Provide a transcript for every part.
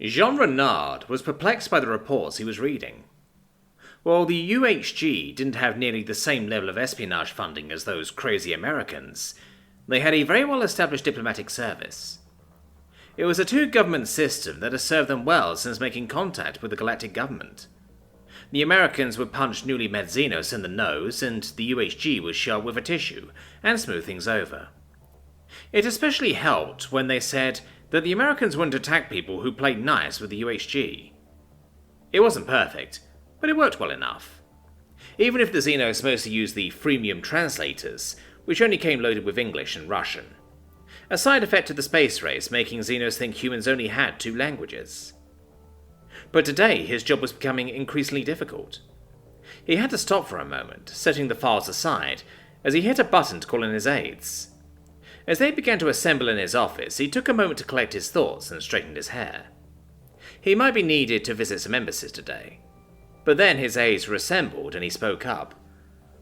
Jean Renard was perplexed by the reports he was reading. While the UHG didn't have nearly the same level of espionage funding as those crazy Americans, they had a very well-established diplomatic service. It was a two-government system that has served them well since making contact with the galactic government. The Americans would punch newly met Xenos in the nose, and the UHG would show up with a tissue and smooth things over. It especially helped when they said that the Americans wouldn't attack people who played nice with the UHG. It wasn't perfect, but it worked well enough. Even if the Xenos mostly used the freemium translators, which only came loaded with English and Russian. A side effect of the space race making Xenos think humans only had two languages. But today his job was becoming increasingly difficult. He had to stop for a moment, setting the files aside, as he hit a button to call in his aides. As they began to assemble in his office, he took a moment to collect his thoughts and straightened his hair. He might be needed to visit some embassies today. But then his aides were assembled and he spoke up.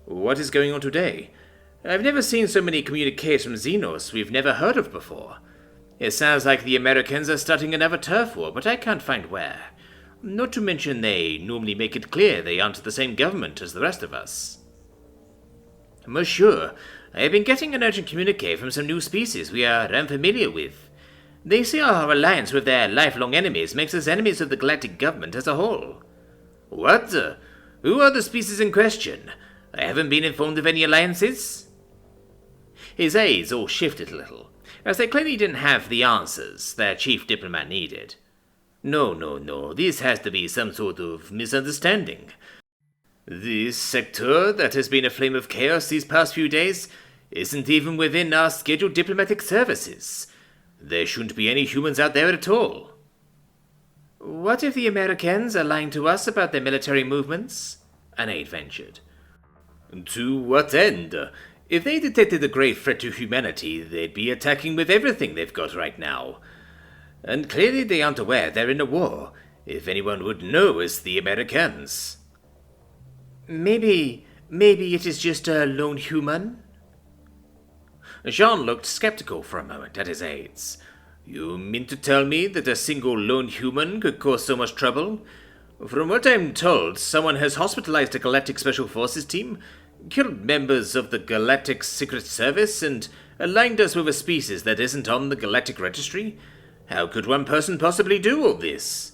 "What is going on today? I've never seen so many communiques from Xenos we've never heard of before. It sounds like the Americans are starting another turf war, but I can't find where. Not to mention they normally make it clear they aren't the same government as the rest of us." "Monsieur, I have been getting an urgent communique from some new species we are unfamiliar with. They say our alliance with their lifelong enemies makes us enemies of the galactic government as a whole." "What? Who are the species in question? I haven't been informed of any alliances." His aides all shifted a little, as they clearly didn't have the answers their chief diplomat needed. No, this has to be some sort of misunderstanding. This sector that has been a flame of chaos these past few days isn't even within our scheduled diplomatic services. There shouldn't be any humans out there at all." "What if the Americans are lying to us about their military movements?" an aide ventured. "To what end? If they detected a grave threat to humanity, they'd be attacking with everything they've got right now. And clearly they aren't aware they're in a war. If anyone would know, it's the Americans." Maybe it is just a lone human?" Jean looked skeptical for a moment at his aides. "You mean to tell me that a single lone human could cause so much trouble? From what I'm told, someone has hospitalized a Galactic Special Forces team, killed members of the Galactic Secret Service, and aligned us with a species that isn't on the Galactic Registry. How could one person possibly do all this?"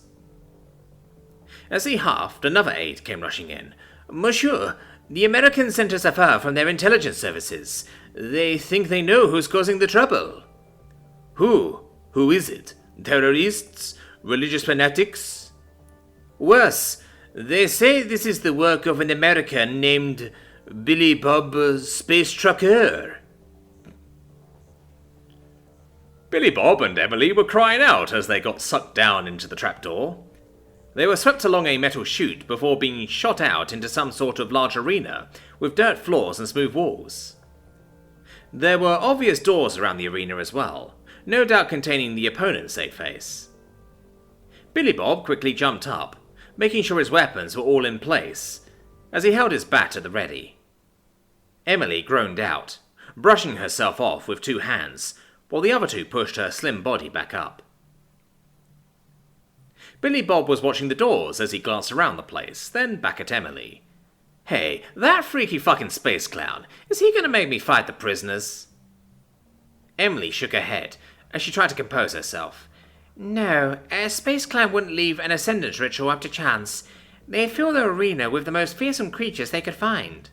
As he huffed, another aide came rushing in. "Monsieur, the Americans sent us a file from their intelligence services. They think they know who's causing the trouble." "Who? Who is it? Terrorists? Religious fanatics?" "Worse, they say this is the work of an American named Billy Bob Space Trucker." Billy Bob and Emily were crying out as they got sucked down into the trapdoor. They were swept along a metal chute before being shot out into some sort of large arena with dirt floors and smooth walls. There were obvious doors around the arena as well, no doubt containing the opponents they'd face. Billy Bob quickly jumped up, making sure his weapons were all in place, as he held his bat at the ready. Emily groaned out, brushing herself off with two hands, while the other two pushed her slim body back up. Billy Bob was watching the doors as he glanced around the place, then back at Emily. "Hey, that freaky fucking space clown, is he gonna make me fight the prisoners?" Emily shook her head as she tried to compose herself. "No, a space clown wouldn't leave an ascendance ritual up to chance. They'd fill the arena with the most fearsome creatures they could find."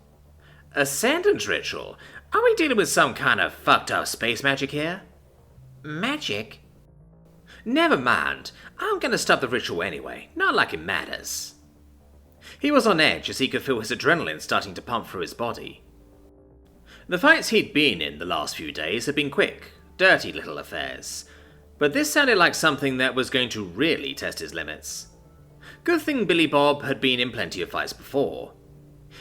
"Ascendance ritual? Are we dealing with some kind of fucked up space magic here?" "Magic?" "Never mind. I'm gonna stop the ritual anyway. Not like it matters." He was on edge as he could feel his adrenaline starting to pump through his body. The fights he'd been in the last few days had been quick, dirty little affairs, but this sounded like something that was going to really test his limits. Good thing Billy Bob had been in plenty of fights before.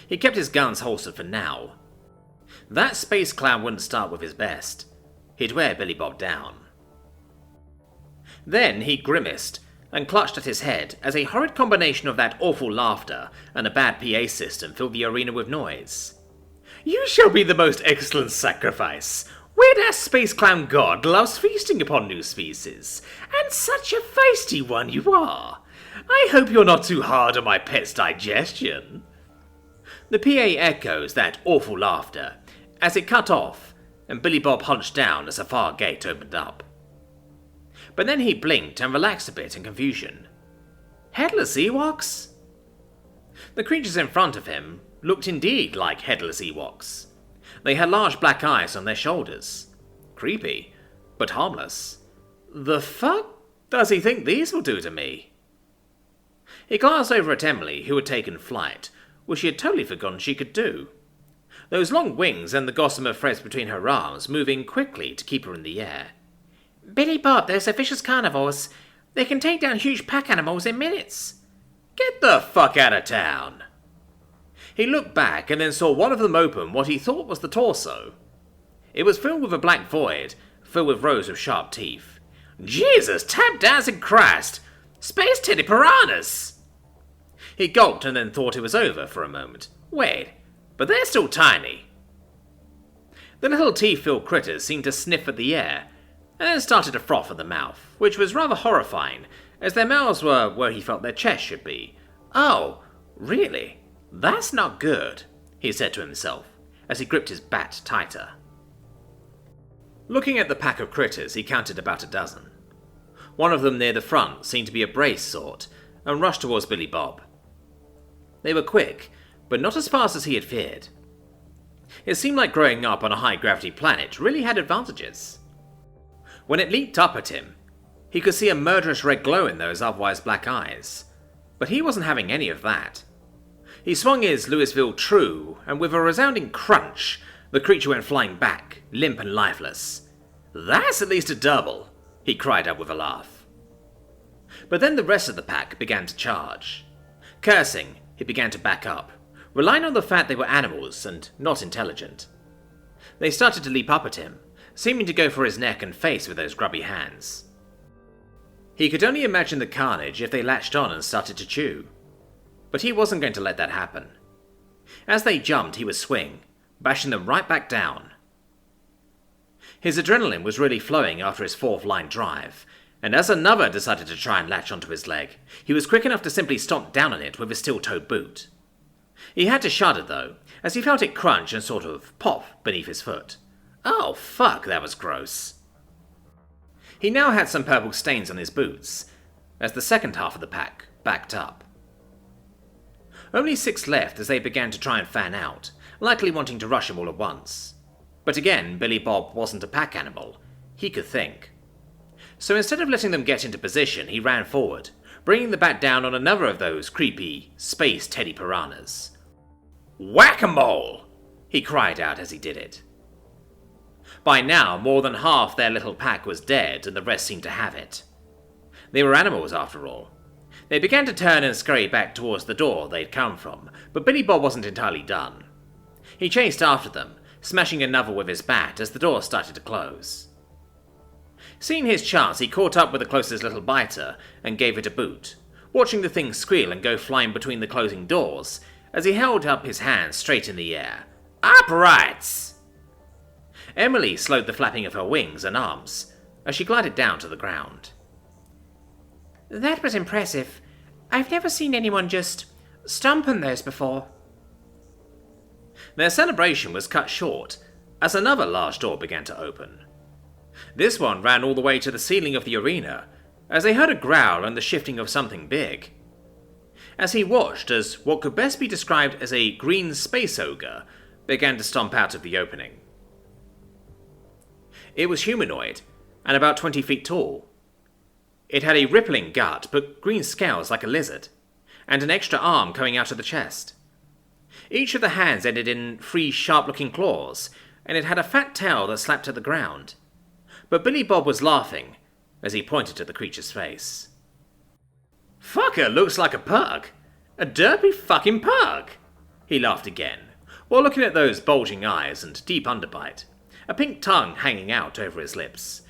He kept his guns holstered for now. That space clown wouldn't start with his best. He'd wear Billy Bob down. Then he grimaced and clutched at his head as a horrid combination of that awful laughter and a bad PA system filled the arena with noise. "You shall be the most excellent sacrifice. Weird-ass space clown god loves feasting upon new species. And such a feisty one you are. I hope you're not too hard on my pet's digestion. The PA echoes that awful laughter as it cut off, and Billy Bob hunched down as a far gate opened up. But then he blinked and relaxed a bit in confusion. Headless Ewoks? The creatures in front of him looked indeed like headless Ewoks. They had large black eyes on their shoulders. Creepy, but harmless. The fuck does he think these will do to me? He glanced over at Emily, who had taken flight, which she had totally forgotten she could do. Those long wings and the gossamer threads between her arms moving quickly to keep her in the air. Billy Bob, those are vicious carnivores. They can take down huge pack animals in minutes. Get the fuck out of town. He looked back and then saw one of them open what he thought was the torso. It was filled with a black void, filled with rows of sharp teeth. Jesus, tap dancing Christ! Space teddy piranhas! He gulped and then thought it was over for a moment. Wait, but they're still tiny. The little teeth-filled critters seemed to sniff at the air, and then started to froth at the mouth, which was rather horrifying, as their mouths were where he felt their chest should be. Oh, really? That's not good, he said to himself, as he gripped his bat tighter. Looking at the pack of critters, he counted about a dozen. One of them near the front seemed to be a brace sort, and rushed towards Billy Bob. They were quick, but not as fast as he had feared. It seemed like growing up on a high-gravity planet really had advantages. When it leaped up at him, he could see a murderous red glow in those otherwise black eyes, but he wasn't having any of that. He swung his Louisville True, and with a resounding crunch, the creature went flying back, limp and lifeless. That's at least a double, he cried out with a laugh. But then the rest of the pack began to charge. Cursing, he began to back up, relying on the fact they were animals and not intelligent. They started to leap up at him, seeming to go for his neck and face with those grubby hands. He could only imagine the carnage if they latched on and started to chew. But he wasn't going to let that happen. As they jumped, he would swing, bashing them right back down. His adrenaline was really flowing after his fourth line drive, and as another decided to try and latch onto his leg, he was quick enough to simply stomp down on it with his steel-toed boot. He had to shudder, though, as he felt it crunch and sort of pop beneath his foot. Oh, fuck, that was gross. He now had some purple stains on his boots, as the second half of the pack backed up. Only 6 left as they began to try and fan out, likely wanting to rush him all at once. But again, Billy Bob wasn't a pack animal. He could think. So instead of letting them get into position, he ran forward, bringing the bat down on another of those creepy space teddy piranhas. Whack-a-mole! He cried out as he did it. By now, more than half their little pack was dead, and the rest seemed to have it. They were animals, after all. They began to turn and scurry back towards the door they'd come from, but Billy Bob wasn't entirely done. He chased after them, smashing another with his bat as the door started to close. Seeing his chance, he caught up with the closest little biter and gave it a boot, watching the thing squeal and go flying between the closing doors as he held up his hands straight in the air. Upright! Emily slowed the flapping of her wings and arms as she glided down to the ground. That was impressive. I've never seen anyone just stomp on those before. Their celebration was cut short as another large door began to open. This one ran all the way to the ceiling of the arena as they heard a growl and the shifting of something big. As he watched as what could best be described as a green space ogre began to stomp out of the opening. It was humanoid and about 20 feet tall. It had a rippling gut, but green scales like a lizard, and an extra arm coming out of the chest. Each of the hands ended in 3 sharp-looking claws, and it had a fat tail that slapped at the ground. But Billy Bob was laughing as he pointed to the creature's face. Fucker looks like a pug. A derpy fucking pug! He laughed again, while looking at those bulging eyes and deep underbite, a pink tongue hanging out over his lips.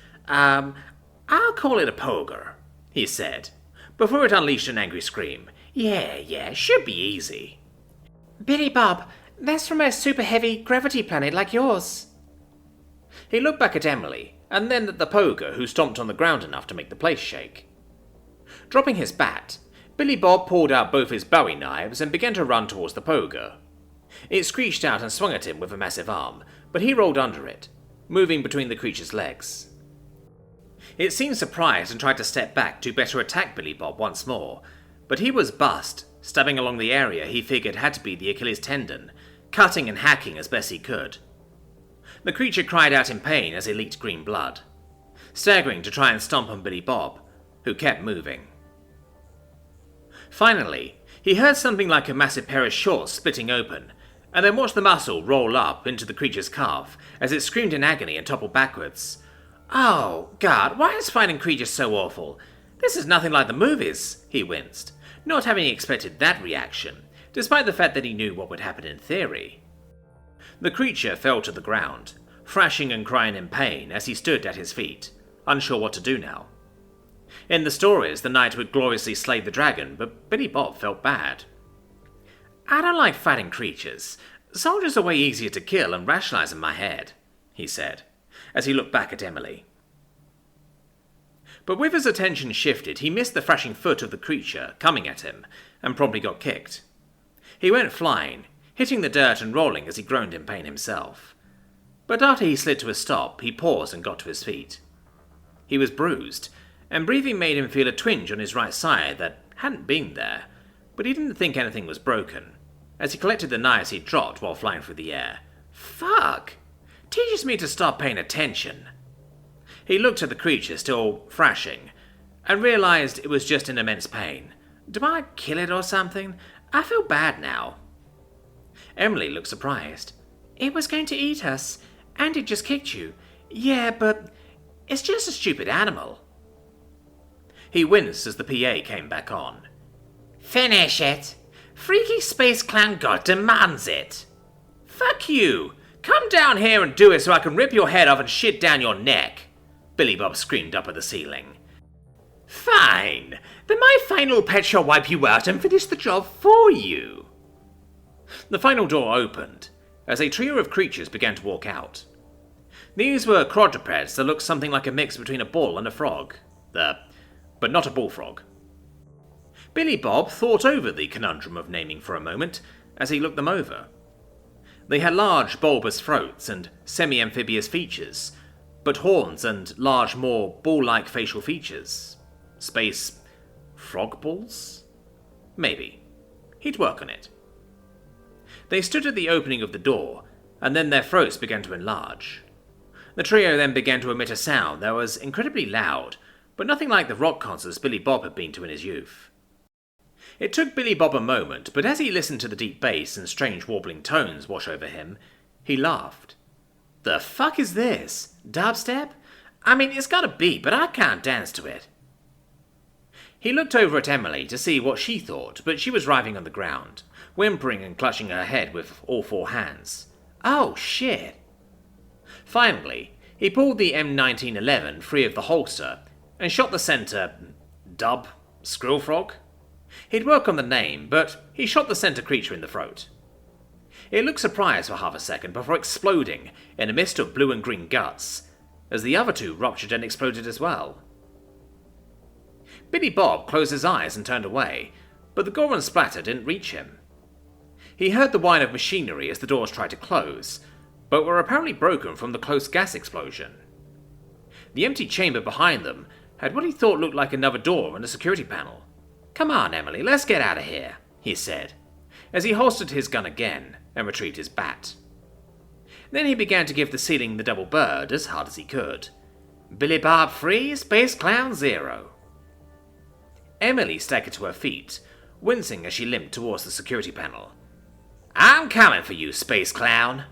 I'll call it a poger, he said, before it unleashed an angry scream. Yeah, should be easy. Billy Bob, that's from a super heavy gravity planet like yours. He looked back at Emily, and then at the pogo who stomped on the ground enough to make the place shake. Dropping his bat, Billy Bob pulled out both his Bowie knives and began to run towards the pogo. It screeched out and swung at him with a massive arm, but he rolled under it, moving between the creature's legs. It seemed surprised and tried to step back to better attack Billy Bob once more, but he was bust, stabbing along the area he figured had to be the Achilles tendon, cutting and hacking as best he could. The creature cried out in pain as it leaked green blood, staggering to try and stomp on Billy Bob, who kept moving. Finally, he heard something like a massive pair of shorts splitting open, and then watched the muscle roll up into the creature's calf as it screamed in agony and toppled backwards. "Oh, God, why is fighting creatures so awful? This is nothing like the movies," he winced, not having expected that reaction, despite the fact that he knew what would happen in theory. The creature fell to the ground, thrashing and crying in pain as he stood at his feet, unsure what to do now. In the stories, the knight would gloriously slay the dragon, but Billy Bob felt bad. "I don't like fighting creatures. Soldiers are way easier to kill and rationalize in my head," he said, as he looked back at Emily. But with his attention shifted, he missed the thrashing foot of the creature coming at him, and promptly got kicked. He went flying, hitting the dirt and rolling as he groaned in pain himself. But after he slid to a stop, he paused and got to his feet. He was bruised, and breathing made him feel a twinge on his right side that hadn't been there, but he didn't think anything was broken, as he collected the knives he'd dropped while flying through the air. Fuck! Teaches me to stop paying attention. He looked at the creature still thrashing, and realized it was just in immense pain. Do I kill it or something? I feel bad now. Emily looked surprised. "It was going to eat us, and it just kicked you. Yeah, but it's just a stupid animal." He winced as the PA came back on. "Finish it! Freaky Space Clown God demands it!" "Fuck you! Come down here and do it so I can rip your head off and shit down your neck!" Billy Bob screamed up at the ceiling. "Fine! Then my final pet shall wipe you out and finish the job for you." The final door opened, as a trio of creatures began to walk out. These were quadrupeds that looked something like a mix between a bull and a frog. But not a bullfrog. Billy Bob thought over the conundrum of naming for a moment as he looked them over. They had large bulbous throats and semi-amphibious features, but horns and large, more bull-like facial features. Space frog balls? Maybe. He'd work on it. They stood at the opening of the door, and then their throats began to enlarge. The trio then began to emit a sound that was incredibly loud, but nothing like the rock concerts Billy Bob had been to in his youth. It took Billy Bob a moment, but as he listened to the deep bass and strange warbling tones wash over him, he laughed. "The fuck is this? Dubstep? I mean, it's gotta be, but I can't dance to it." He looked over at Emily to see what she thought, but she was writhing on the ground, whimpering and clutching her head with all four hands. Oh, shit. Finally, he pulled the M1911 free of the holster and shot the center Skrill Frog? He'd work on the name, but he shot the center creature in the throat. It looked surprised for half a second before exploding in a mist of blue and green guts, as the other two ruptured and exploded as well. Billy Bob closed his eyes and turned away, but the gore and splatter didn't reach him. He heard the whine of machinery as the doors tried to close, but were apparently broken from the close gas explosion. The empty chamber behind them had what he thought looked like another door and a security panel. "Come on, Emily, let's get out of here," he said, as he holstered his gun again and retrieved his bat. Then he began to give the ceiling the double bird as hard as he could. "Billy Bob free, Space Clown 0. Emily staggered to her feet, wincing as she limped towards the security panel. "I'm coming for you, Space Clown,"